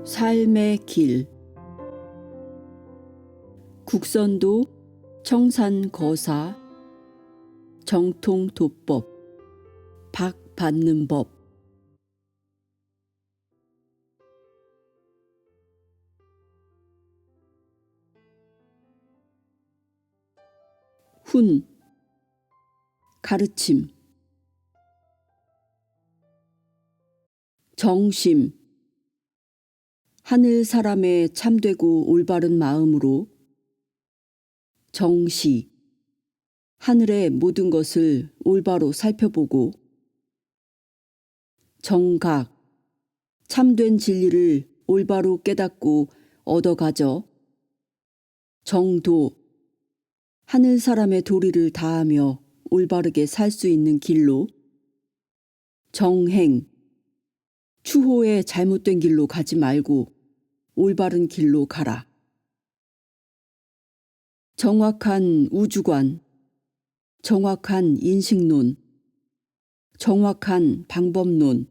삶의 길. 국선도 청산거사 정통도법 박받는 법. 훈 가르침. 정심 하늘 사람의 참되고 올바른 마음으로. 정시 하늘의 모든 것을 올바로 살펴보고. 정각 참된 진리를 올바로 깨닫고 얻어가져. 정도 하늘 사람의 도리를 다하며 올바르게 살 수 있는 길로. 정행 추호의 잘못된 길로 가지 말고 올바른 길로 가라. 정확한 우주관, 정확한 인식론, 정확한 방법론.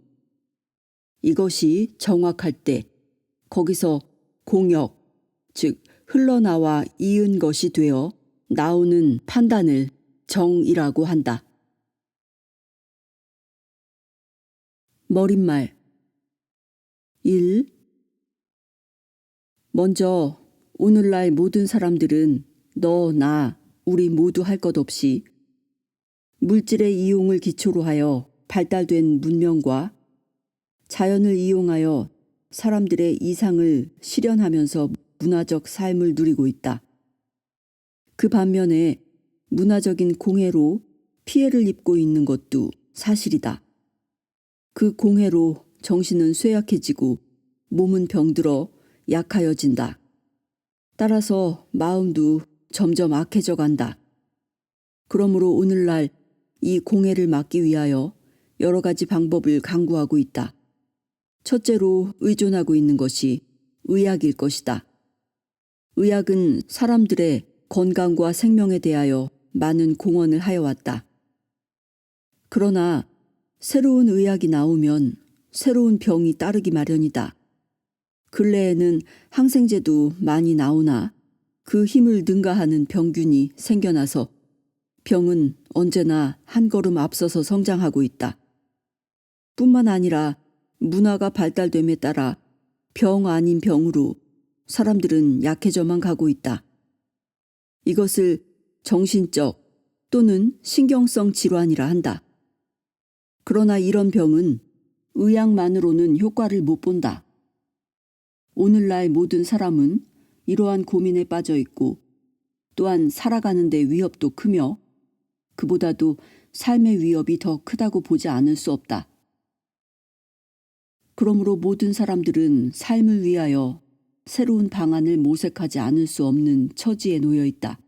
이것이 정확할 때 거기서 공역, 즉 흘러나와 이은 것이 되어 나오는 판단을 정이라고 한다. 머릿말 1. 먼저 오늘날 모든 사람들은 너, 나, 우리 모두 할 것 없이 물질의 이용을 기초로 하여 발달된 문명과 자연을 이용하여 사람들의 이상을 실현하면서 문화적 삶을 누리고 있다. 그 반면에 문화적인 공해로 피해를 입고 있는 것도 사실이다. 그 공해로 정신은 쇠약해지고 몸은 병들어 약하여진다. 따라서 마음도 점점 악해져 간다. 그러므로 오늘날 이 공해를 막기 위하여 여러 가지 방법을 강구하고 있다. 첫째로 의존하고 있는 것이 의학일 것이다. 의학은 사람들의 건강과 생명에 대하여 많은 공헌을 하여왔다. 그러나 새로운 의학이 나오면 새로운 병이 따르기 마련이다. 근래에는 항생제도 많이 나오나 그 힘을 능가하는 병균이 생겨나서 병은 언제나 한 걸음 앞서서 성장하고 있다. 뿐만 아니라 문화가 발달됨에 따라 병 아닌 병으로 사람들은 약해져만 가고 있다. 이것을 정신적 또는 신경성 질환이라 한다. 그러나 이런 병은 의학만으로는 효과를 못 본다. 오늘날 모든 사람은 이러한 고민에 빠져 있고 또한 살아가는 데 위협도 크며 그보다도 삶의 위협이 더 크다고 보지 않을 수 없다. 그러므로 모든 사람들은 삶을 위하여 새로운 방안을 모색하지 않을 수 없는 처지에 놓여 있다.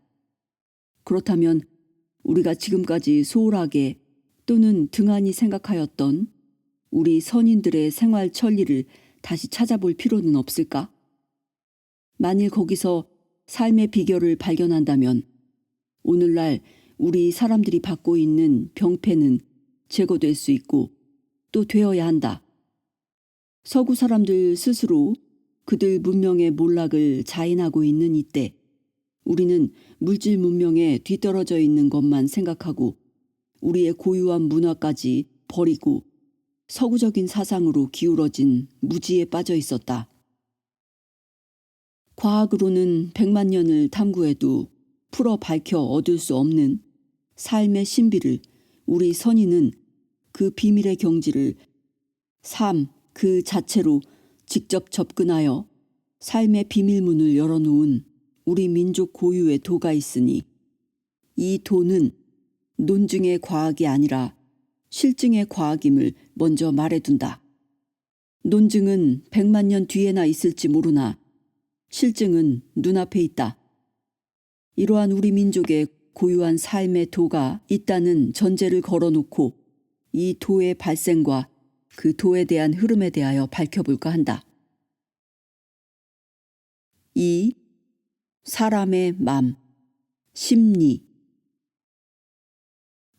그렇다면 우리가 지금까지 소홀하게 또는 등한히 생각하였던 우리 선인들의 생활 천리를 다시 찾아볼 필요는 없을까? 만일 거기서 삶의 비결을 발견한다면 오늘날 우리 사람들이 받고 있는 병폐는 제거될 수 있고 또 되어야 한다. 서구 사람들 스스로 그들 문명의 몰락을 자인하고 있는 이때 우리는 물질 문명에 뒤떨어져 있는 것만 생각하고 우리의 고유한 문화까지 버리고 서구적인 사상으로 기울어진 무지에 빠져 있었다. 과학으로는 100만 년을 탐구해도 풀어 밝혀 얻을 수 없는 삶의 신비를 우리 선인은 그 비밀의 경지를 삶 그 자체로 직접 접근하여 삶의 비밀문을 열어놓은 우리 민족 고유의 도가 있으니 이 도는 논증의 과학이 아니라 실증의 과학임을 먼저 말해둔다. 논증은 100만 년 뒤에나 있을지 모르나 실증은 눈앞에 있다. 이러한 우리 민족의 고유한 삶의 도가 있다는 전제를 걸어놓고 이 도의 발생과 그 도에 대한 흐름에 대하여 밝혀볼까 한다. 2. 사람의 맘, 심리.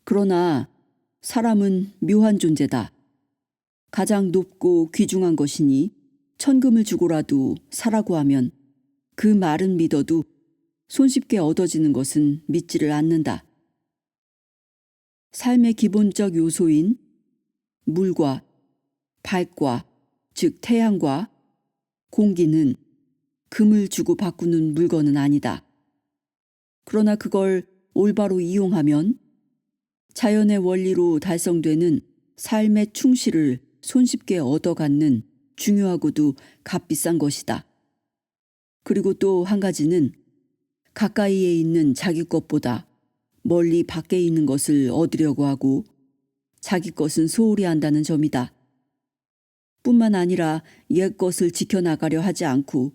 그러나 사람은 묘한 존재다. 가장 높고 귀중한 것이니 천금을 주고라도 사라고 하면 그 말은 믿어도 손쉽게 얻어지는 것은 믿지를 않는다. 삶의 기본적 요소인 물과 밝과, 즉 태양과 공기는 금을 주고 바꾸는 물건은 아니다. 그러나 그걸 올바로 이용하면 자연의 원리로 달성되는 삶의 충실을 손쉽게 얻어갖는 중요하고도 값비싼 것이다. 그리고 또 한 가지는 가까이에 있는 자기 것보다 멀리 밖에 있는 것을 얻으려고 하고 자기 것은 소홀히 한다는 점이다. 뿐만 아니라 옛 것을 지켜나가려 하지 않고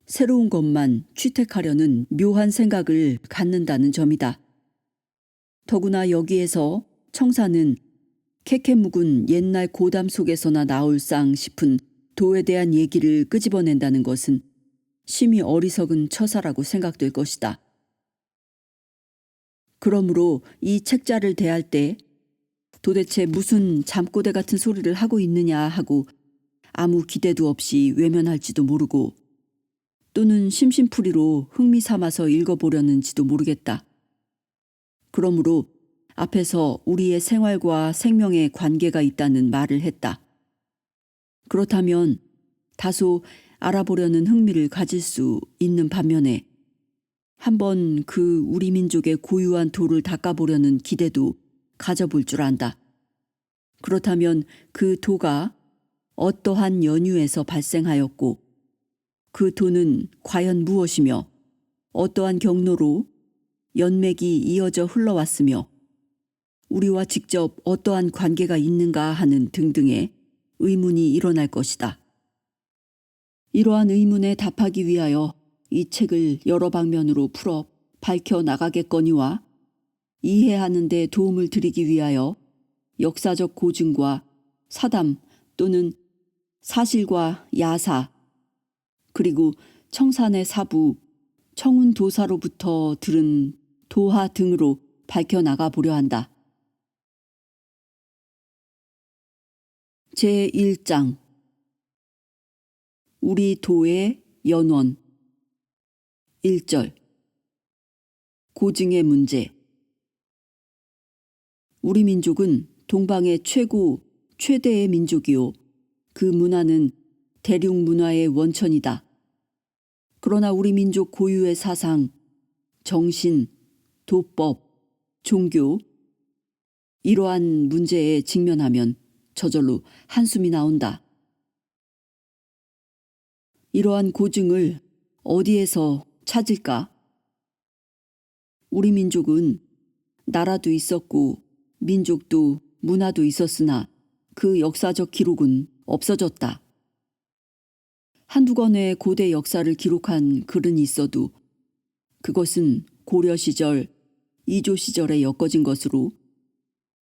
새로운 것만 취택하려는 묘한 생각을 갖는다는 점이다. 더구나 여기에서 청사는 캐캐 묵은 옛날 고담 속에서나 나올상 싶은 도에 대한 얘기를 끄집어낸다는 것은 심히 어리석은 처사라고 생각될 것이다. 그러므로 이 책자를 대할 때 도대체 무슨 잠꼬대 같은 소리를 하고 있느냐 하고 아무 기대도 없이 외면할지도 모르고 또는 심심풀이로 흥미 삼아서 읽어보려는지도 모르겠다. 그러므로 앞에서 우리의 생활과 생명에 관계가 있다는 말을 했다. 그렇다면 다소 알아보려는 흥미를 가질 수 있는 반면에 한번 그 우리 민족의 고유한 도를 닦아보려는 기대도 가져볼 줄 안다. 그렇다면 그 도가 어떠한 연유에서 발생하였고 그 도는 과연 무엇이며 어떠한 경로로 연맥이 이어져 흘러왔으며 우리와 직접 어떠한 관계가 있는가 하는 등등의 의문이 일어날 것이다. 이러한 의문에 답하기 위하여 이 책을 여러 방면으로 풀어 밝혀 나가겠거니와 이해하는 데 도움을 드리기 위하여 역사적 고증과 사담 또는 사실과 야사 그리고 청산의 사부, 청운도사로부터 들은 도하 등으로 밝혀나가 보려 한다. 제1장 우리 도의 연원 1절 고증의 문제 우리 민족은 동방의 최대의 민족이요 그 문화는 대륙 문화의 원천이다. 그러나 우리 민족 고유의 사상, 정신, 도법, 종교 이러한 문제에 직면하면 저절로 한숨이 나온다. 이러한 고증을 어디에서 찾을까? 우리 민족은 나라도 있었고 민족도 문화도 있었으나 그 역사적 기록은 없어졌다. 한두 권의 고대 역사를 기록한 글은 있어도 그것은 고려 시절, 이조 시절에 엮어진 것으로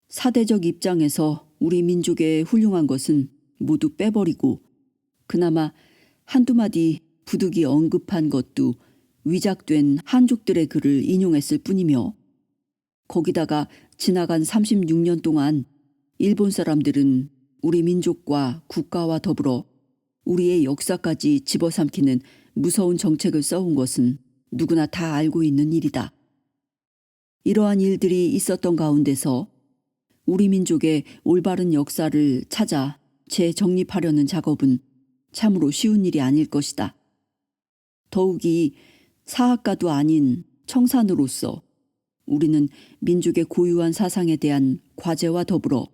사대적 입장에서 우리 민족의 훌륭한 것은 모두 빼버리고 그나마 한두 마디 부득이 언급한 것도 위작된 한족들의 글을 인용했을 뿐이며 거기다가 지나간 36년 동안 일본 사람들은 우리 민족과 국가와 더불어 우리의 역사까지 집어삼키는 무서운 정책을 써온 것은 누구나 다 알고 있는 일이다. 이러한 일들이 있었던 가운데서 우리 민족의 올바른 역사를 찾아 재정립하려는 작업은 참으로 쉬운 일이 아닐 것이다. 더욱이 사학가도 아닌 청산으로서 우리는 민족의 고유한 사상에 대한 과제와 더불어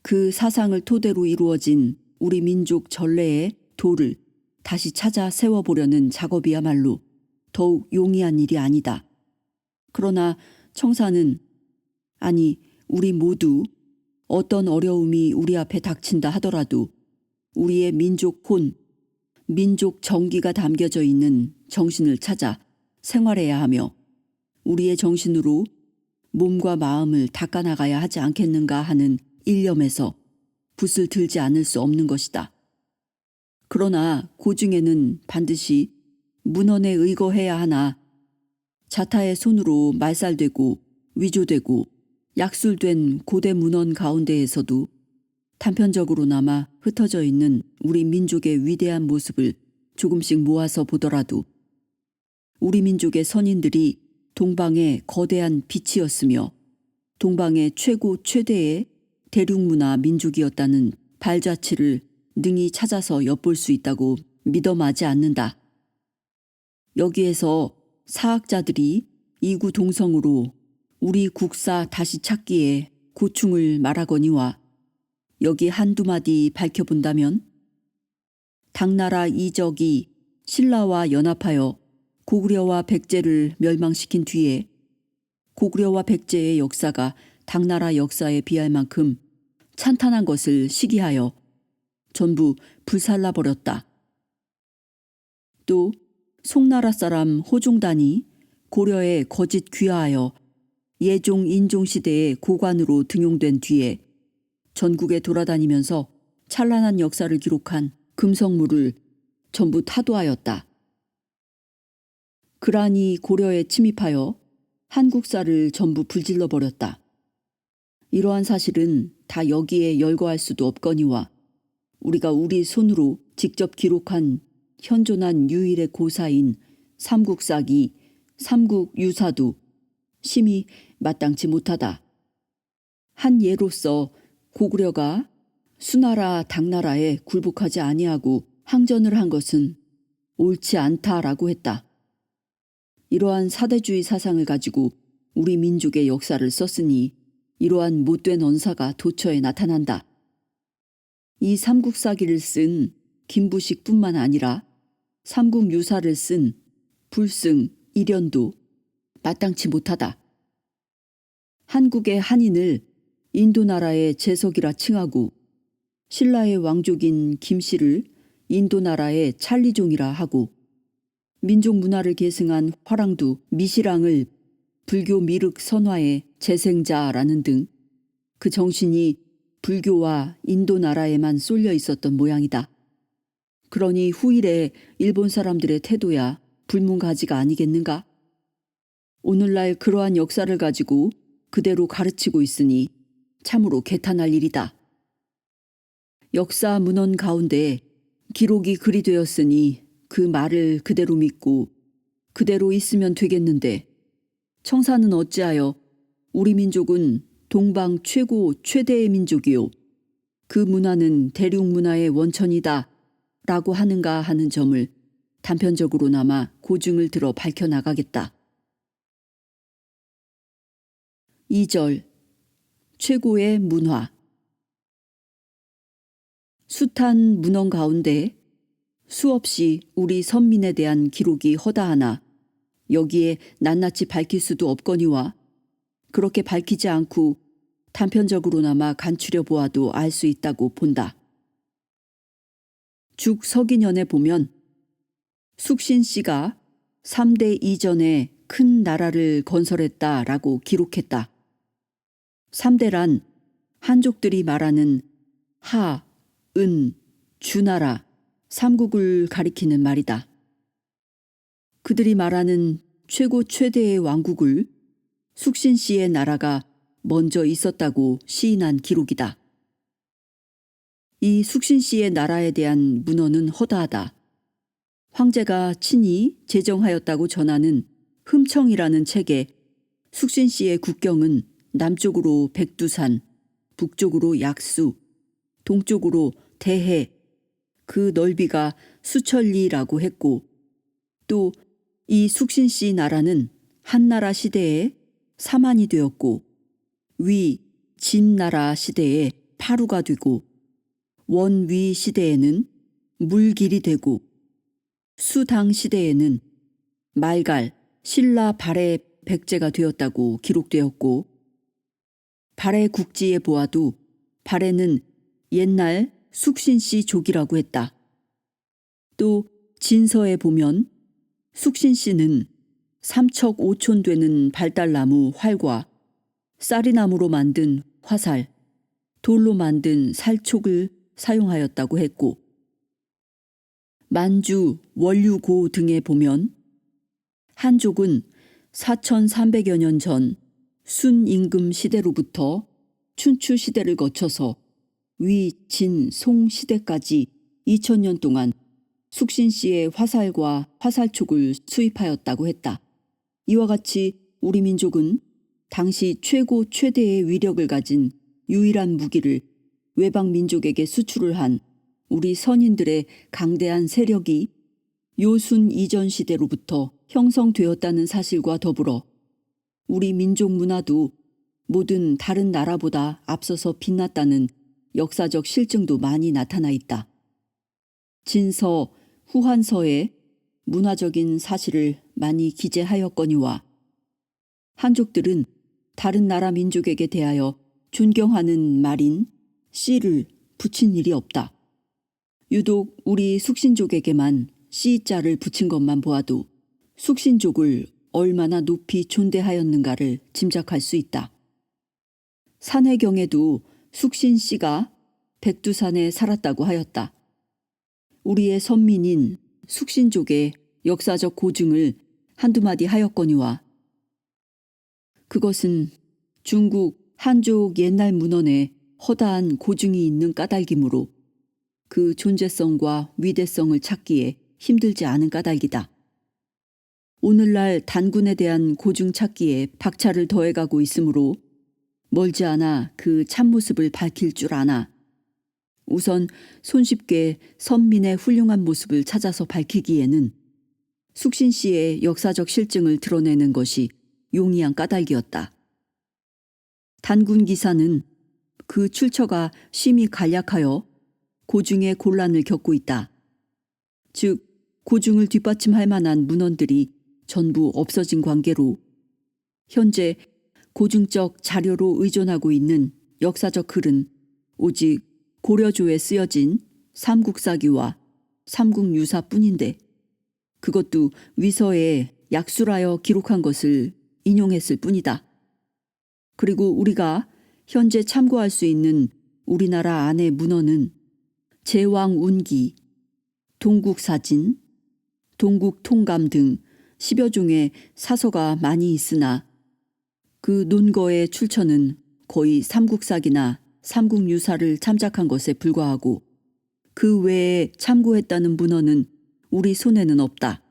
그 사상을 토대로 이루어진 우리 민족 전래의 도를 다시 찾아 세워보려는 작업이야말로 더욱 용이한 일이 아니다. 그러나 청사는 아니 우리 모두 어떤 어려움이 우리 앞에 닥친다 하더라도 우리의 민족 혼, 민족 정기가 담겨져 있는 정신을 찾아 생활해야 하며 우리의 정신으로 몸과 마음을 닦아나가야 하지 않겠는가 하는 일념에서 붓을 들지 않을 수 없는 것이다. 그러나 고증에는 반드시 문헌에 의거해야 하나 자타의 손으로 말살되고 위조되고 약술된 고대 문헌 가운데에서도 단편적으로나마 흩어져 있는 우리 민족의 위대한 모습을 조금씩 모아서 보더라도 우리 민족의 선인들이 동방의 거대한 빛이었으며 동방의 최고 최대의 대륙문화 민족이었다는 발자취를 능히 찾아서 엿볼 수 있다고 믿어 마지 않는다. 여기에서 사학자들이 이구동성으로 우리 국사 다시 찾기에 고충을 말하거니와 여기 한두 마디 밝혀본다면 당나라 이적이 신라와 연합하여 고구려와 백제를 멸망시킨 뒤에 고구려와 백제의 역사가 당나라 역사에 비할 만큼 찬탄한 것을 시기하여 전부 불살라버렸다. 또 송나라 사람 호종단이 고려에 거짓 귀화하여 예종 인종 시대의 고관으로 등용된 뒤에 전국에 돌아다니면서 찬란한 역사를 기록한 금성물을 전부 타도하였다. 그란이 고려에 침입하여 한국사를 전부 불질러 버렸다. 이러한 사실은 다 여기에 열거할 수도 없거니와 우리가 우리 손으로 직접 기록한 현존한 유일의 고사인 삼국사기, 삼국유사도 심히 마땅치 못하다. 한 예로서 고구려가 수나라 당나라에 굴복하지 아니하고 항전을 한 것은 옳지 않다라고 했다. 이러한 사대주의 사상을 가지고 우리 민족의 역사를 썼으니 이러한 못된 언사가 도처에 나타난다. 이 삼국사기를 쓴 김부식뿐만 아니라 삼국유사를 쓴 불승, 이련도 마땅치 못하다. 한국의 한인을 인도나라의 제석이라 칭하고 신라의 왕족인 김씨를 인도나라의 찰리종이라 하고 민족 문화를 계승한 화랑도 미시랑을 불교 미륵 선화의 재생자라는 등 그 정신이 불교와 인도나라에만 쏠려 있었던 모양이다. 그러니 후일의 일본 사람들의 태도야 불문가지가 아니겠는가? 오늘날 그러한 역사를 가지고 그대로 가르치고 있으니 참으로 개탄할 일이다. 역사 문헌 가운데 기록이 그리 되었으니 그 말을 그대로 믿고 그대로 있으면 되겠는데 청사는 어찌하여 우리 민족은 동방 최고 최대의 민족이요 그 문화는 대륙 문화의 원천이다 라고 하는가 하는 점을 단편적으로나마 고증을 들어 밝혀나가겠다. 2절 최고의 문화. 숱한 문헌 가운데 수없이 우리 선민에 대한 기록이 허다하나 여기에 낱낱이 밝힐 수도 없거니와 그렇게 밝히지 않고 단편적으로나마 간추려 보아도 알 수 있다고 본다. 죽서기년에 보면 숙신씨가 3대 이전에 큰 나라를 건설했다라고 기록했다. 3대란 한족들이 말하는 하, 은, 주나라, 삼국을 가리키는 말이다. 그들이 말하는 최고 최대의 왕국을 숙신씨의 나라가 먼저 있었다고 시인한 기록이다. 이 숙신씨의 나라에 대한 문헌은 허다하다. 황제가 친히 제정하였다고 전하는 흠청이라는 책에 숙신씨의 국경은 남쪽으로 백두산, 북쪽으로 약수, 동쪽으로 대해, 그 넓이가 수천리라고 했고 또 이 숙신씨 나라는 한나라 시대에 사만이 되었고 위 진나라 시대에 파루가 되고 원위 시대에는 물길이 되고 수당 시대에는 말갈, 신라 발해 백제가 되었다고 기록되었고 발해 국지에 보아도 발해는 옛날 숙신씨 족이라고 했다. 또 진서에 보면 숙신씨는 삼척 5촌 되는 발달나무 활과 쌀이나무로 만든 화살, 돌로 만든 살촉을 사용하였다고 했고 만주, 원류고 등에 보면 한족은 4300여 년 전 순임금 시대로부터 춘추 시대를 거쳐서 위, 진, 송 시대까지 2000년 동안 숙신시의 화살과 화살촉을 수입하였다고 했다. 이와 같이 우리 민족은 당시 최고 최대의 위력을 가진 유일한 무기를 외방 민족에게 수출을 한 우리 선인들의 강대한 세력이 요순 이전 시대로부터 형성되었다는 사실과 더불어 우리 민족 문화도 모든 다른 나라보다 앞서서 빛났다는 역사적 실증도 많이 나타나 있다. 진서, 후한서에 문화적인 사실을 많이 기재하였거니와 한족들은 다른 나라 민족에게 대하여 존경하는 말인 씨를 붙인 일이 없다. 유독 우리 숙신족에게만 씨자를 붙인 것만 보아도 숙신족을 얼마나 높이 존대하였는가를 짐작할 수 있다. 산해경에도 숙신씨가 백두산에 살았다고 하였다. 우리의 선민인 숙신족의 역사적 고증을 한두 마디 하였거니와 그것은 중국 한족 옛날 문헌에 허다한 고증이 있는 까닭이므로 그 존재성과 위대성을 찾기에 힘들지 않은 까닭이다. 오늘날 단군에 대한 고증 찾기에 박차를 더해가고 있으므로 멀지 않아 그 참모습을 밝힐 줄 아나 우선 손쉽게 선민의 훌륭한 모습을 찾아서 밝히기에는 숙신씨의 역사적 실증을 드러내는 것이 용이한 까닭이었다. 단군 기사는 그 출처가 심히 간략하여 고증의 곤란을 겪고 있다. 즉 고증을 뒷받침할 만한 문헌들이 전부 없어진 관계로 현재 고증적 자료로 의존하고 있는 역사적 글은 오직 고려조에 쓰여진 삼국사기와 삼국유사뿐인데 그것도 위서에 약술하여 기록한 것을 인용했을 뿐이다. 그리고 우리가 현재 참고할 수 있는 우리나라 안의 문헌은 제왕운기, 동국사진, 동국통감 등 10여 종의 사서가 많이 있으나 그 논거의 출처는 거의 삼국사기나 삼국유사를 참작한 것에 불과하고 그 외에 참고했다는 문헌은 우리 손에는 없다.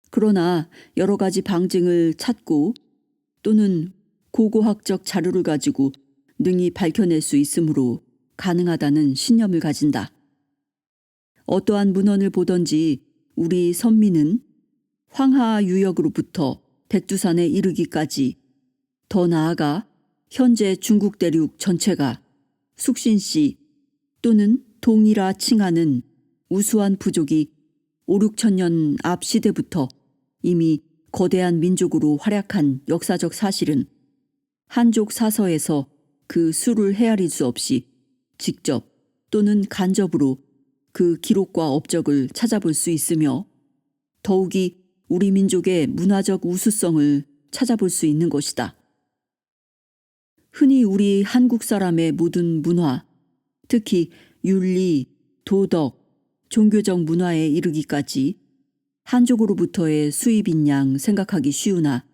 그러나 여러 가지 방증을 찾고 또는 고고학적 자료를 가지고 능히 밝혀낼 수 있으므로 가능하다는 신념을 가진다. 어떠한 문헌을 보던지 우리 선민은 황하 유역으로부터 백두산에 이르기까지 더 나아가 현재 중국 대륙 전체가 숙신씨 또는 동이라 칭하는 우수한 부족이 5, 6천 년 앞 시대부터 이미 거대한 민족으로 활약한 역사적 사실은 한족 사서에서 그 수를 헤아릴 수 없이 직접 또는 간접으로 그 기록과 업적을 찾아볼 수 있으며 더욱이 우리 민족의 문화적 우수성을 찾아볼 수 있는 것이다. 흔히 우리 한국 사람의 모든 문화, 특히 윤리, 도덕, 종교적 문화에 이르기까지 한족으로부터의 수입인 양 생각하기 쉬우나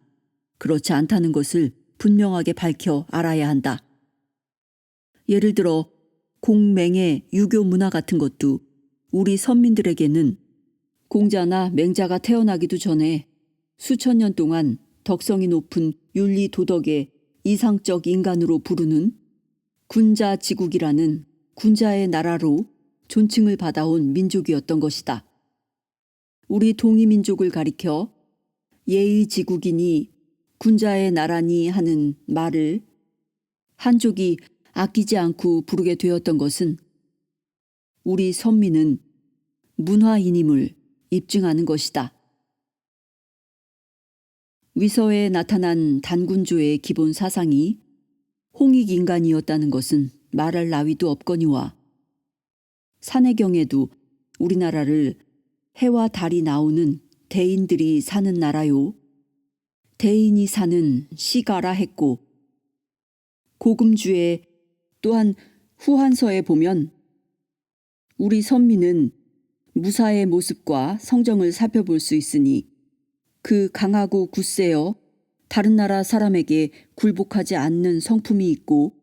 그렇지 않다는 것을 분명하게 밝혀 알아야 한다. 예를 들어 공맹의 유교 문화 같은 것도 우리 선민들에게는 공자나 맹자가 태어나기도 전에 수천 년 동안 덕성이 높은 윤리 도덕의 이상적 인간으로 부르는 군자지국이라는 군자의 나라로 존칭을 받아온 민족이었던 것이다. 우리 동이민족을 가리켜 예의지국이니 군자의 나라니 하는 말을 한족이 아끼지 않고 부르게 되었던 것은 우리 선민은 문화인임을 입증하는 것이다. 위서에 나타난 단군조의 기본 사상이 홍익인간이었다는 것은 말할 나위도 없거니와 산해경에도 우리나라를 해와 달이 나오는 대인들이 사는 나라요 대인이 사는 시가라 했고 고금주에 또한 후한서에 보면 우리 선민은 무사의 모습과 성정을 살펴볼 수 있으니 그 강하고 굳세어 다른 나라 사람에게 굴복하지 않는 성품이 있고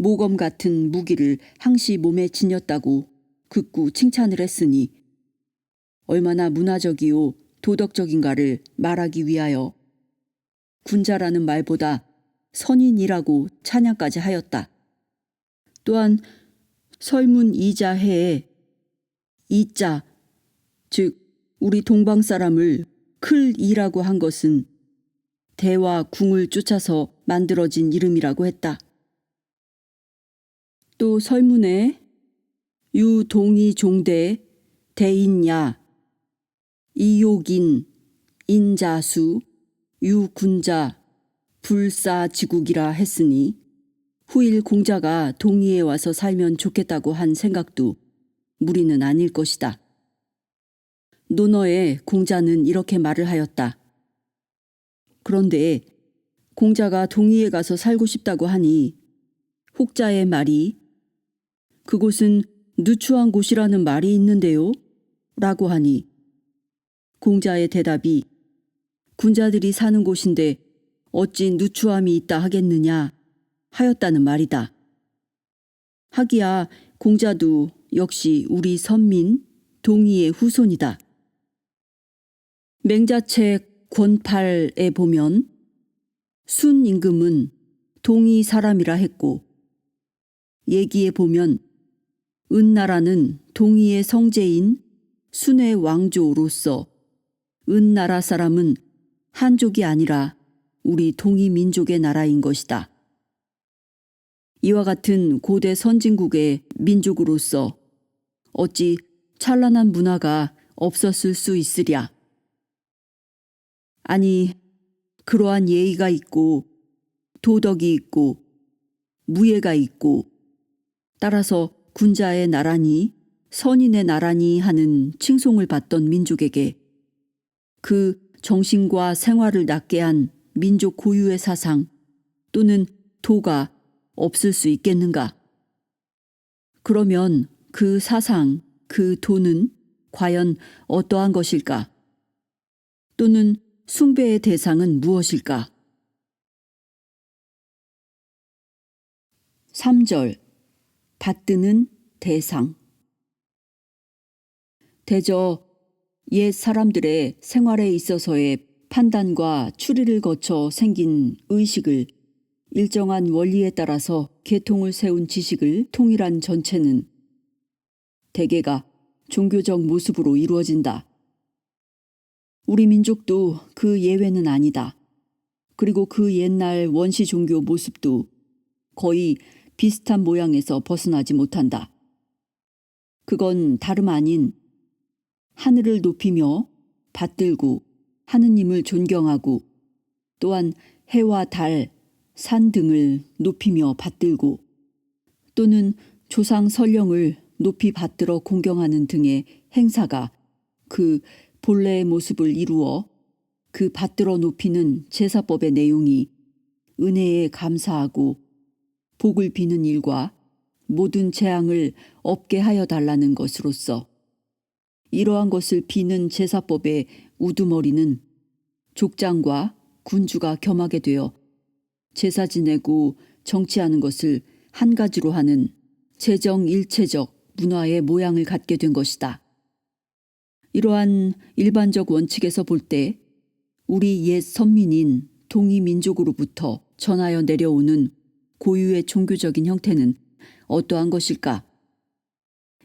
모검 같은 무기를 항시 몸에 지녔다고 극구 칭찬을 했으니 얼마나 문화적이요 도덕적인가를 말하기 위하여 군자라는 말보다 선인이라고 찬양까지 하였다. 또한 설문 이자해에 이자, 즉 우리 동방 사람을 클이라고 한 것은 대와 궁을 쫓아서 만들어진 이름이라고 했다. 또 설문에 유동이 종대 대인야 이욕인 인자수 유군자 불사지국이라 했으니 후일 공자가 동의에 와서 살면 좋겠다고 한 생각도 무리는 아닐 것이다. 논어에 공자는 이렇게 말을 하였다. 그런데 공자가 동의에 가서 살고 싶다고 하니 혹자의 말이 그곳은 누추한 곳이라는 말이 있는데요? 라고 하니 공자의 대답이 군자들이 사는 곳인데 어찌 누추함이 있다 하겠느냐 하였다는 말이다. 하기야 공자도 역시 우리 선민 동의의 후손이다. 맹자책 권팔에 보면 순 임금은 동의 사람이라 했고 얘기에 보면 은나라는 동의의 성제인 순의 왕조로서 은나라 사람은 한족이 아니라 우리 동의 민족의 나라인 것이다. 이와 같은 고대 선진국의 민족으로서 어찌 찬란한 문화가 없었을 수 있으랴. 아니 그러한 예의가 있고 도덕이 있고 무예가 있고 따라서 군자의 나라니 선인의 나라니 하는 칭송을 받던 민족에게 그 정신과 생활을 낳게 한 민족 고유의 사상 또는 도가 없을 수 있겠는가? 그러면 그 사상, 그 도는 과연 어떠한 것일까? 또는 숭배의 대상은 무엇일까? 3절 받드는 대상. 대저 옛 사람들의 생활에 있어서의 판단과 추리를 거쳐 생긴 의식을 일정한 원리에 따라서 계통을 세운 지식을 통일한 전체는 대개가 종교적 모습으로 이루어진다. 우리 민족도 그 예외는 아니다. 그리고 그 옛날 원시 종교 모습도 거의 비슷한 모양에서 벗어나지 못한다. 그건 다름 아닌 하늘을 높이며 받들고 하느님을 존경하고 또한 해와 달, 산 등을 높이며 받들고 또는 조상 설령을 높이 받들어 공경하는 등의 행사가 그 본래의 모습을 이루어 그 받들어 높이는 제사법의 내용이 은혜에 감사하고 복을 비는 일과 모든 재앙을 없게 하여 달라는 것으로서 이러한 것을 비는 제사법의 우두머리는 족장과 군주가 겸하게 되어 제사 지내고 정치하는 것을 한 가지로 하는 재정일체적 문화의 모양을 갖게 된 것이다. 이러한 일반적 원칙에서 볼 때 우리 옛 선민인 동이민족으로부터 전하여 내려오는 고유의 종교적인 형태는 어떠한 것일까?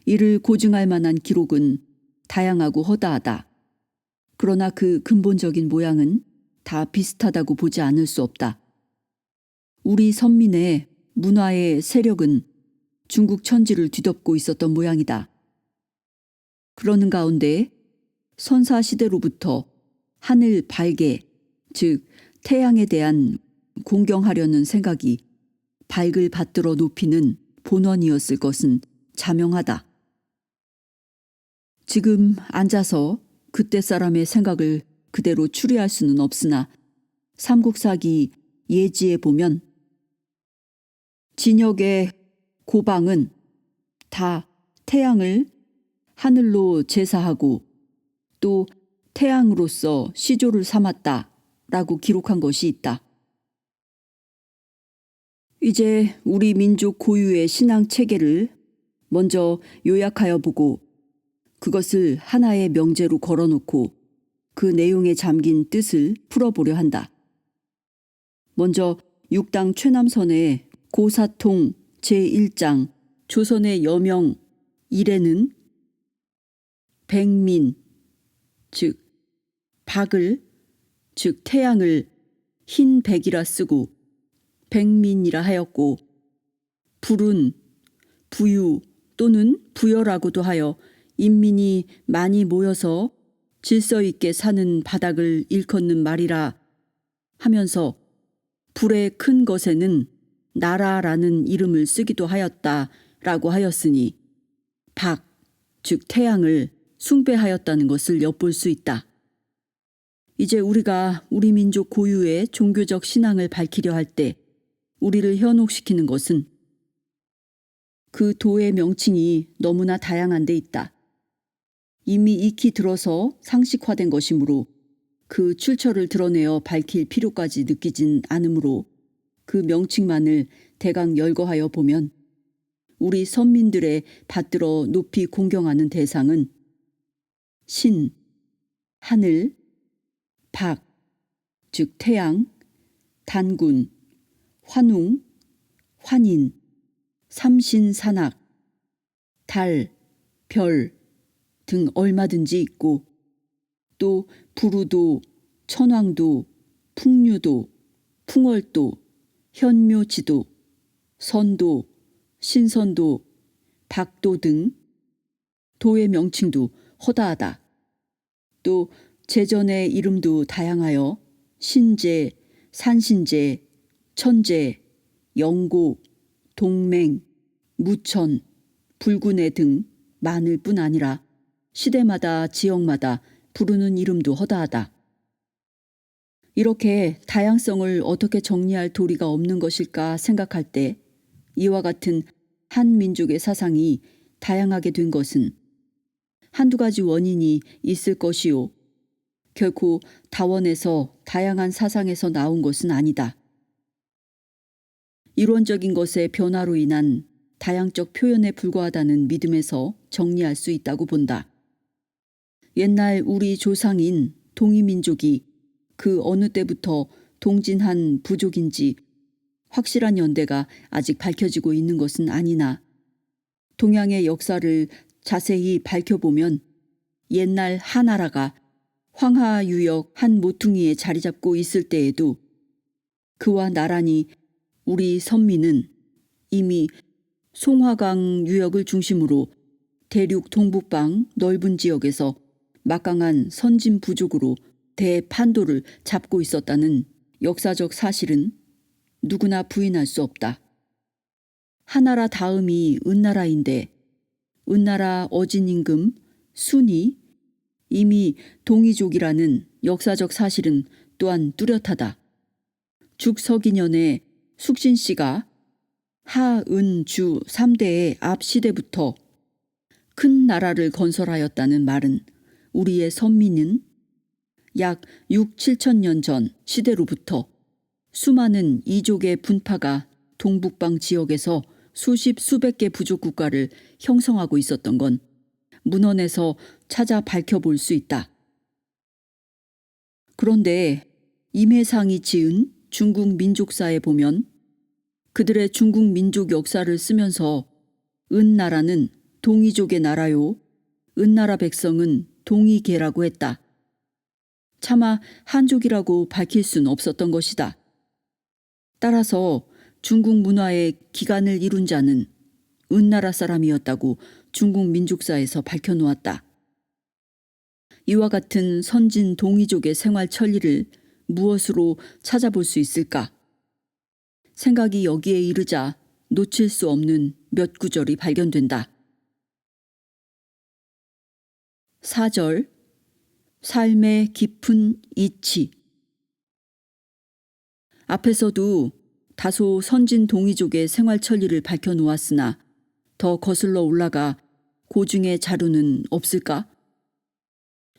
이를 고증할 만한 기록은 다양하고 허다하다. 그러나 그 근본적인 모양은 다 비슷하다고 보지 않을 수 없다. 우리 선민의 문화의 세력은 중국 천지를 뒤덮고 있었던 모양이다. 그러는 가운데 선사시대로부터 하늘 발계, 즉 태양에 대한 공경하려는 생각이 발을 받들어 높이는 본원이었을 것은 자명하다. 지금 앉아서 그때 사람의 생각을 그대로 추리할 수는 없으나 삼국사기 예지에 보면 진역의 고방은 다 태양을 하늘로 제사하고 또 태양으로서 시조를 삼았다라고 기록한 것이 있다. 이제 우리 민족 고유의 신앙 체계를 먼저 요약하여 보고 그것을 하나의 명제로 걸어놓고 그 내용에 잠긴 뜻을 풀어보려 한다. 먼저 육당 최남선의 고사통 제1장 조선의 여명 1에는 백민, 즉 박을, 즉 태양을 흰 백이라 쓰고 백민이라 하였고, 불은 부유 또는 부여라고도 하여 인민이 많이 모여서 질서 있게 사는 바닥을 일컫는 말이라 하면서 불의 큰 것에는 나라라는 이름을 쓰기도 하였다라고 하였으니 박, 즉 태양을 숭배하였다는 것을 엿볼 수 있다. 이제 우리가 우리 민족 고유의 종교적 신앙을 밝히려 할 때 우리를 현혹시키는 것은 그 도의 명칭이 너무나 다양한 데 있다. 이미 익히 들어서 상식화된 것이므로 그 출처를 드러내어 밝힐 필요까지 느끼진 않으므로 그 명칭만을 대강 열거하여 보면 우리 선민들의 받들어 높이 공경하는 대상은 신, 하늘, 박, 즉 태양, 단군, 환웅, 환인, 삼신산악, 달, 별 등 얼마든지 있고 또 부루도, 천왕도, 풍류도, 풍월도, 현묘지도, 선도, 신선도, 박도 등 도의 명칭도 허다하다. 또 제전의 이름도 다양하여 신제, 산신제, 천제, 영고, 동맹, 무천, 불군애 등 많을 뿐 아니라 시대마다 지역마다 부르는 이름도 허다하다. 이렇게 다양성을 어떻게 정리할 도리가 없는 것일까 생각할 때 이와 같은 한 민족의 사상이 다양하게 된 것은 한두 가지 원인이 있을 것이요. 결코 다원에서 다양한 사상에서 나온 것은 아니다. 이론적인 것의 변화로 인한 다양적 표현에 불과하다는 믿음에서 정리할 수 있다고 본다. 옛날 우리 조상인 동이민족이 그 어느 때부터 동진한 부족인지 확실한 연대가 아직 밝혀지고 있는 것은 아니나 동양의 역사를 자세히 밝혀보면 옛날 하나라가 황하 유역 한 모퉁이에 자리 잡고 있을 때에도 그와 나란히 우리 선민은 이미 송화강 유역을 중심으로 대륙 동북방 넓은 지역에서 막강한 선진 부족으로 대판도를 잡고 있었다는 역사적 사실은 누구나 부인할 수 없다. 하나라 다음이 은나라인데 은나라 어진임금 순이 이미 동이족이라는 역사적 사실은 또한 뚜렷하다. 죽서기년에 숙신씨가 하, 은, 주 3대의 앞 시대부터 큰 나라를 건설하였다는 말은 우리의 선민은 약 6, 7천 년 전 시대로부터 수많은 이족의 분파가 동북방 지역에서 수십 수백 개 부족 국가를 형성하고 있었던 건 문헌에서 찾아 밝혀볼 수 있다. 그런데 임해상이 지은 중국 민족사에 보면 그들의 중국 민족 역사를 쓰면서 은나라는 동이족의 나라요, 은나라 백성은 동이계라고 했다. 차마 한족이라고 밝힐 순 없었던 것이다. 따라서 중국 문화의 기간을 이룬 자는 은나라 사람이었다고 중국 민족사에서 밝혀놓았다. 이와 같은 선진 동이족의 생활 천리를 무엇으로 찾아볼 수 있을까? 생각이 여기에 이르자 놓칠 수 없는 몇 구절이 발견된다. 4절 삶의 깊은 이치. 앞에서도 다소 선진 동이족의 생활 천리를 밝혀놓았으나 더 거슬러 올라가 고중의 자료는 없을까?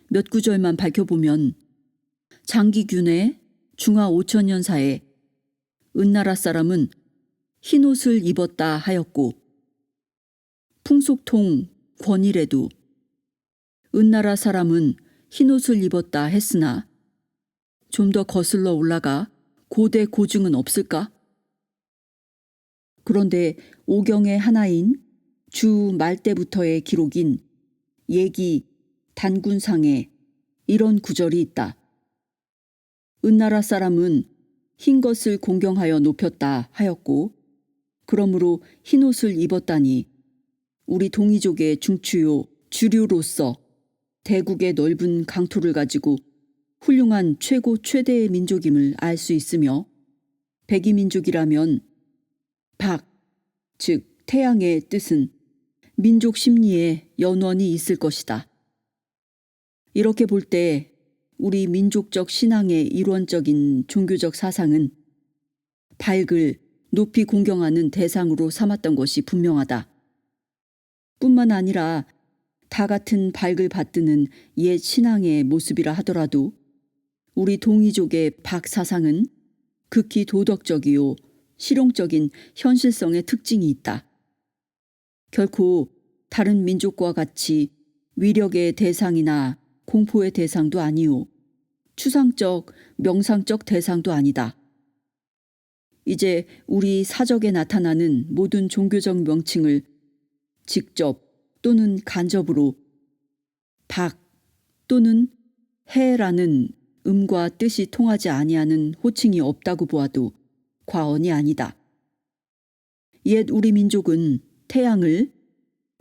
몇 구절만 밝혀보면 장기균의 중하 5천년 사에 은나라 사람은 흰옷을 입었다 하였고 풍속통 권이래도 은나라 사람은 흰옷을 입었다 했으나 좀 더 거슬러 올라가 고대 고증은 없을까? 그런데 오경의 하나인 주 말 때부터의 기록인 예기 단군상에 이런 구절이 있다. 은나라 사람은 흰 것을 공경하여 높였다 하였고 그러므로 흰옷을 입었다니 우리 동이족의 중추요 주류로서 대국의 넓은 강토를 가지고 훌륭한 최고 최대의 민족임을 알 수 있으며 백이민족이라면 박, 즉 태양의 뜻은 민족 심리에 연원이 있을 것이다. 이렇게 볼 때 우리 민족적 신앙의 일원적인 종교적 사상은 밝을 높이 공경하는 대상으로 삼았던 것이 분명하다. 뿐만 아니라 다 같은 밝을 받드는 옛 신앙의 모습이라 하더라도 우리 동이족의 박 사상은 극히 도덕적이요 실용적인 현실성의 특징이 있다. 결코 다른 민족과 같이 위력의 대상이나 공포의 대상도 아니오 추상적, 명상적 대상도 아니다. 이제 우리 사적에 나타나는 모든 종교적 명칭을 직접 또는 간접으로 박 또는 해라는 음과 뜻이 통하지 아니하는 호칭이 없다고 보아도 과언이 아니다. 옛 우리 민족은 태양을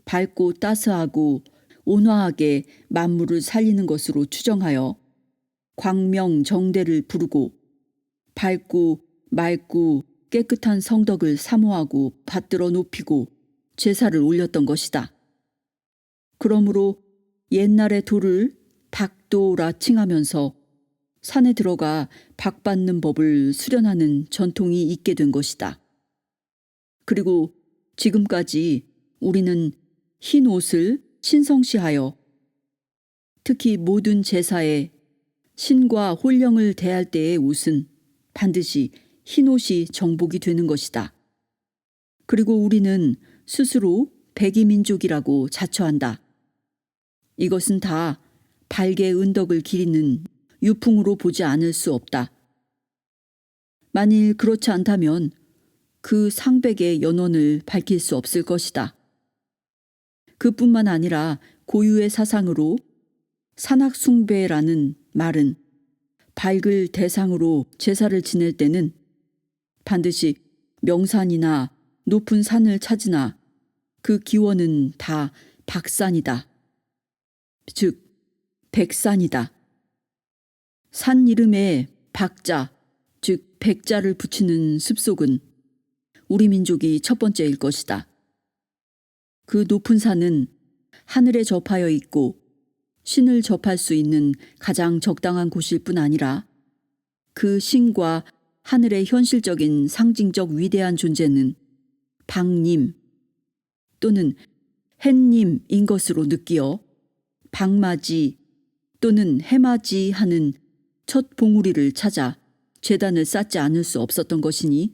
밝고 따스하고 온화하게 만물을 살리는 것으로 추정하여 광명정대를 부르고 밝고 맑고 깨끗한 성덕을 사모하고 받들어 높이고 제사를 올렸던 것이다. 그러므로 옛날의 돌을 박도라 칭하면서 산에 들어가 박 받는 법을 수련하는 전통이 있게 된 것이다. 그리고 지금까지 우리는 흰 옷을 신성시하여 특히 모든 제사에 신과 홀령을 대할 때의 옷은 반드시 흰 옷이 정복이 되는 것이다. 그리고 우리는 스스로 백이민족이라고 자처한다. 이것은 다 발개 은덕을 기리는 유풍으로 보지 않을 수 없다. 만일 그렇지 않다면 그 상백의 연원을 밝힐 수 없을 것이다. 그뿐만 아니라 고유의 사상으로 산악숭배라는 말은 밝을 대상으로 제사를 지낼 때는 반드시 명산이나 높은 산을 찾으나 그 기원은 다 박산이다. 즉 백산이다. 산 이름에 박자, 즉 백자를 붙이는 습속은 우리 민족이 첫 번째일 것이다. 그 높은 산은 하늘에 접하여 있고 신을 접할 수 있는 가장 적당한 곳일 뿐 아니라 그 신과 하늘의 현실적인 상징적 위대한 존재는 박님 또는 햇님인 것으로 느끼어 박맞이 또는 해맞이 하는 첫 봉우리를 찾아 제단을 쌓지 않을 수 없었던 것이니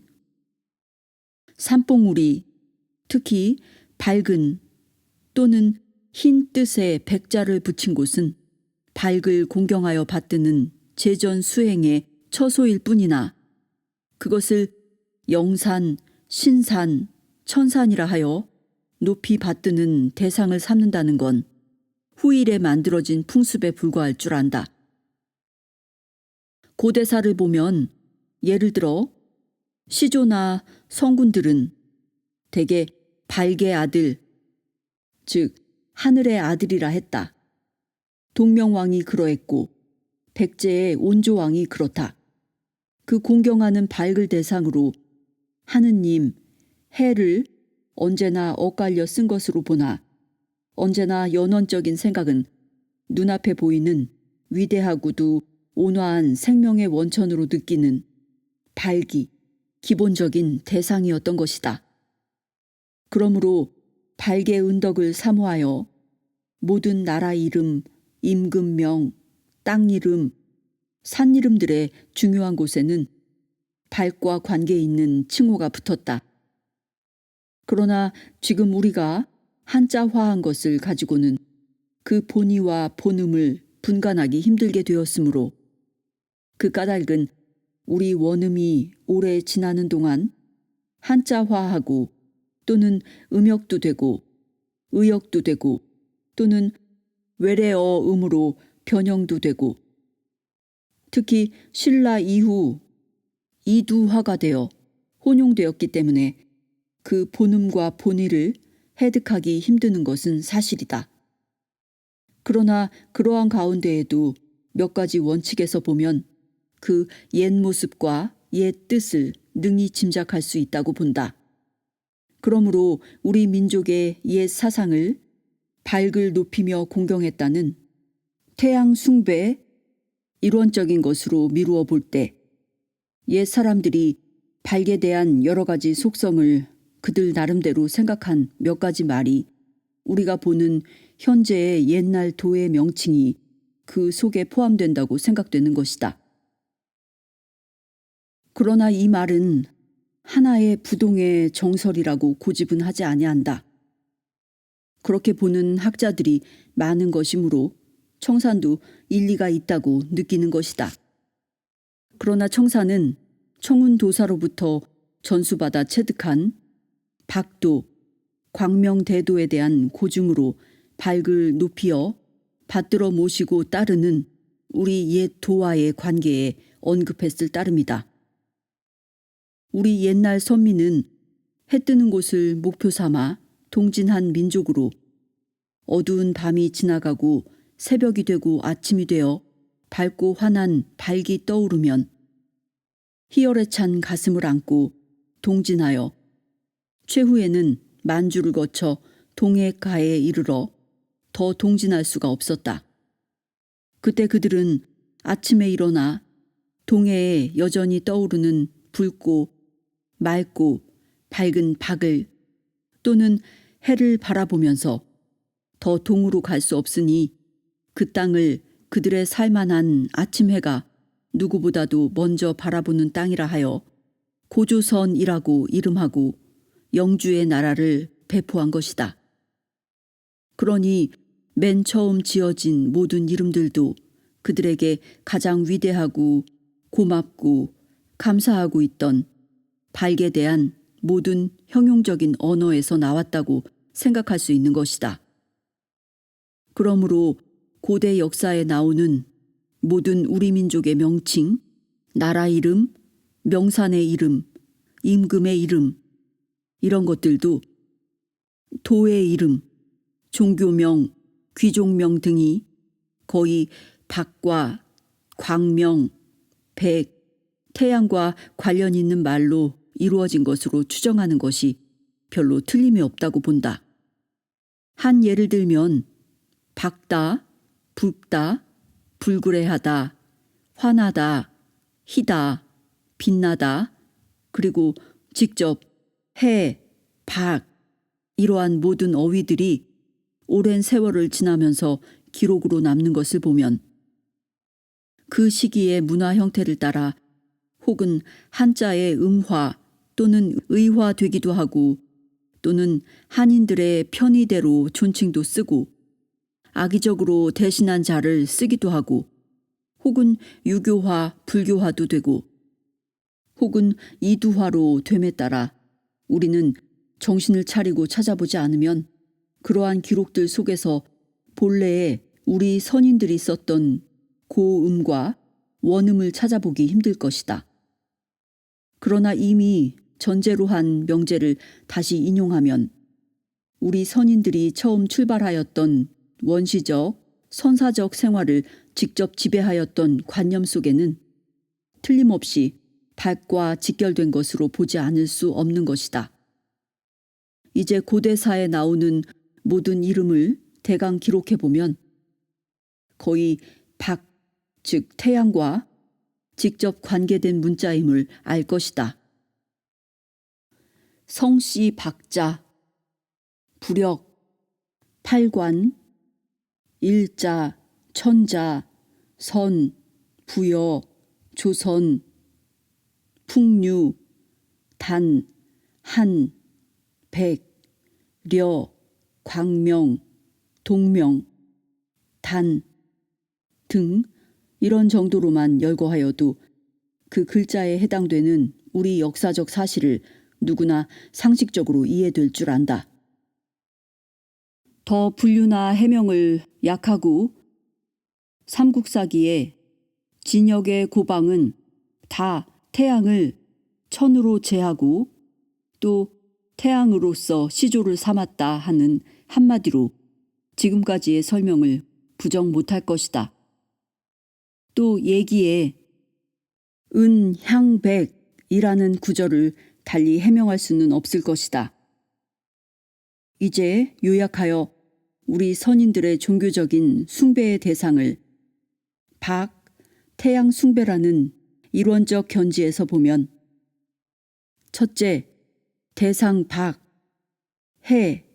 산봉우리, 특히 밝은 또는 흰 뜻에 백자를 붙인 곳은 밝을 공경하여 받드는 제전 수행의 처소일 뿐이나 그것을 영산, 신산, 천산이라 하여 높이 받드는 대상을 삼는다는 건 후일에 만들어진 풍습에 불과할 줄 안다. 고대사를 보면 예를 들어 시조나 성군들은 대개 발개 아들, 즉 하늘의 아들이라 했다. 동명왕이 그러했고 백제의 온조왕이 그렇다. 그 공경하는 밝을 대상으로 하느님, 해를 언제나 엇갈려 쓴 것으로 보나 언제나 연원적인 생각은 눈앞에 보이는 위대하고도 온화한 생명의 원천으로 느끼는 밝이 기본적인 대상이었던 것이다. 그러므로 밝의 은덕을 사모하여 모든 나라 이름, 임금명, 땅 이름, 산 이름들의 중요한 곳에는 밝과 관계 있는 칭호가 붙었다. 그러나 지금 우리가 한자화한 것을 가지고는 그 본의와 본음을 분간하기 힘들게 되었으므로 그 까닭은 우리 원음이 오래 지나는 동안 한자화하고 또는 음역도 되고 의역도 되고 또는 외래어음으로 변형도 되고 특히 신라 이후 이두화가 되어 혼용되었기 때문에 그 본음과 본의를 해득하기 힘드는 것은 사실이다. 그러나 그러한 가운데에도 몇 가지 원칙에서 보면 그 옛 모습과 옛 뜻을 능히 짐작할 수 있다고 본다. 그러므로 우리 민족의 옛 사상을 발글 높이며 공경했다는 태양 숭배의 일원적인 것으로 미루어 볼 때 옛 사람들이 발에 대한 여러 가지 속성을 그들 나름대로 생각한 몇 가지 말이 우리가 보는 현재의 옛날 도의 명칭이 그 속에 포함된다고 생각되는 것이다. 그러나 이 말은 하나의 부동의 정설이라고 고집은 하지 아니한다. 그렇게 보는 학자들이 많은 것이므로 청산도 일리가 있다고 느끼는 것이다. 그러나 청산은 청운도사로부터 전수받아 체득한 박도, 광명대도에 대한 고증으로 발을 높이어 받들어 모시고 따르는 우리 옛 도와의 관계에 언급했을 따름이다. 우리 옛날 선민은 해 뜨는 곳을 목표 삼아 동진한 민족으로 어두운 밤이 지나가고 새벽이 되고 아침이 되어 밝고 환한 밝이 떠오르면 희열에 찬 가슴을 안고 동진하여 최후에는 만주를 거쳐 동해가에 이르러 더 동진할 수가 없었다. 그때 그들은 아침에 일어나 동해에 여전히 떠오르는 붉고 맑고 밝은 박을 또는 해를 바라보면서 더 동으로 갈 수 없으니 그 땅을 그들의 살만한 아침 해가 누구보다도 먼저 바라보는 땅이라 하여 고조선이라고 이름하고 영주의 나라를 배포한 것이다. 그러니 맨 처음 지어진 모든 이름들도 그들에게 가장 위대하고 고맙고 감사하고 있던 발에 대한 모든 형용적인 언어에서 나왔다고 생각할 수 있는 것이다. 그러므로 고대 역사에 나오는 모든 우리 민족의 명칭, 나라 이름, 명산의 이름, 임금의 이름 이런 것들도 도의 이름, 종교명, 귀족명 등이 거의 박과 광명, 백, 태양과 관련 있는 말로 이루어진 것으로 추정하는 것이 별로 틀림이 없다고 본다. 한 예를 들면 밝다, 붉다, 불그레하다, 환하다, 희다, 빛나다, 그리고 직접 해, 박 이러한 모든 어휘들이 오랜 세월을 지나면서 기록으로 남는 것을 보면 그 시기의 문화 형태를 따라 혹은 한자의 음화 또는 의화되기도 하고 또는 한인들의 편의대로 존칭도 쓰고 악의적으로 대신한 자를 쓰기도 하고 혹은 유교화, 불교화도 되고 혹은 이두화로 됨에 따라 우리는 정신을 차리고 찾아보지 않으면 그러한 기록들 속에서 본래에 우리 선인들이 썼던 고음과 원음을 찾아보기 힘들 것이다. 그러나 이미 전제로 한 명제를 다시 인용하면 우리 선인들이 처음 출발하였던 원시적, 선사적 생활을 직접 지배하였던 관념 속에는 틀림없이 밝과 직결된 것으로 보지 않을 수 없는 것이다. 이제 고대사에 나오는 모든 이름을 대강 기록해보면 거의 박, 즉 태양과 직접 관계된 문자임을 알 것이다. 성씨 박자, 부력, 팔관, 일자, 천자, 선, 부여, 조선, 풍류, 단, 한, 백, 려, 광명, 동명, 단 등 이런 정도로만 열거하여도 그 글자에 해당되는 우리 역사적 사실을 누구나 상식적으로 이해될 줄 안다. 더 분류나 해명을 약하고 삼국사기에 진역의 고방은 다 태양을 천으로 제하고 또 태양으로서 시조를 삼았다 하는 한마디로 지금까지의 설명을 부정 못할 것이다. 또 예기에 은향백이라는 구절을 달리 해명할 수는 없을 것이다. 이제 요약하여 우리 선인들의 종교적인 숭배의 대상을 박, 태양 숭배라는 이론적 견지에서 보면 첫째, 대상 박, 해,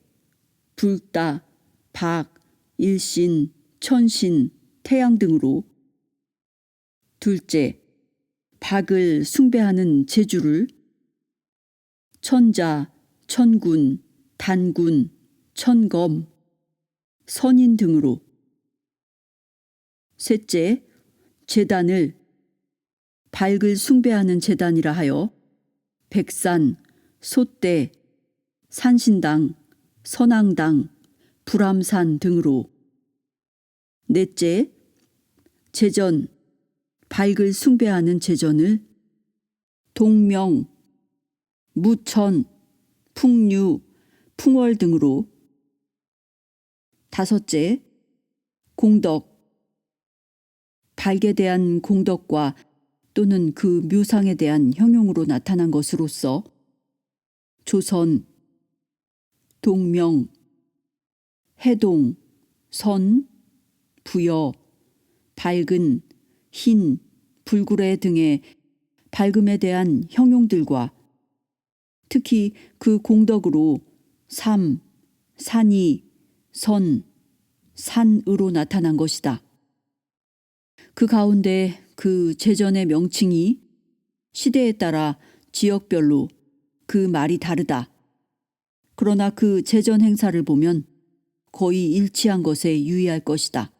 불따, 박, 일신, 천신, 태양 등으로 둘째, 박을 숭배하는 제주를 천자, 천군, 단군, 천검, 선인 등으로 셋째, 제단을 밝을 숭배하는 제단이라 하여 백산, 소대, 산신당, 선앙당, 불암산 등으로 넷째, 제전, 밝을 숭배하는 제전을 동명, 무천, 풍류, 풍월 등으로 다섯째, 공덕, 밝에 대한 공덕과 또는 그 묘상에 대한 형용으로 나타난 것으로서 조선, 동명, 해동, 선, 부여, 밝은, 흰, 불구레 등의 밝음에 대한 형용들과 특히 그 공덕으로 삼, 산이, 선, 산으로 나타난 것이다. 그 가운데 그 제전의 명칭이 시대에 따라 지역별로 그 말이 다르다. 그러나 그 제전 행사를 보면 거의 일치한 것에 유의할 것이다.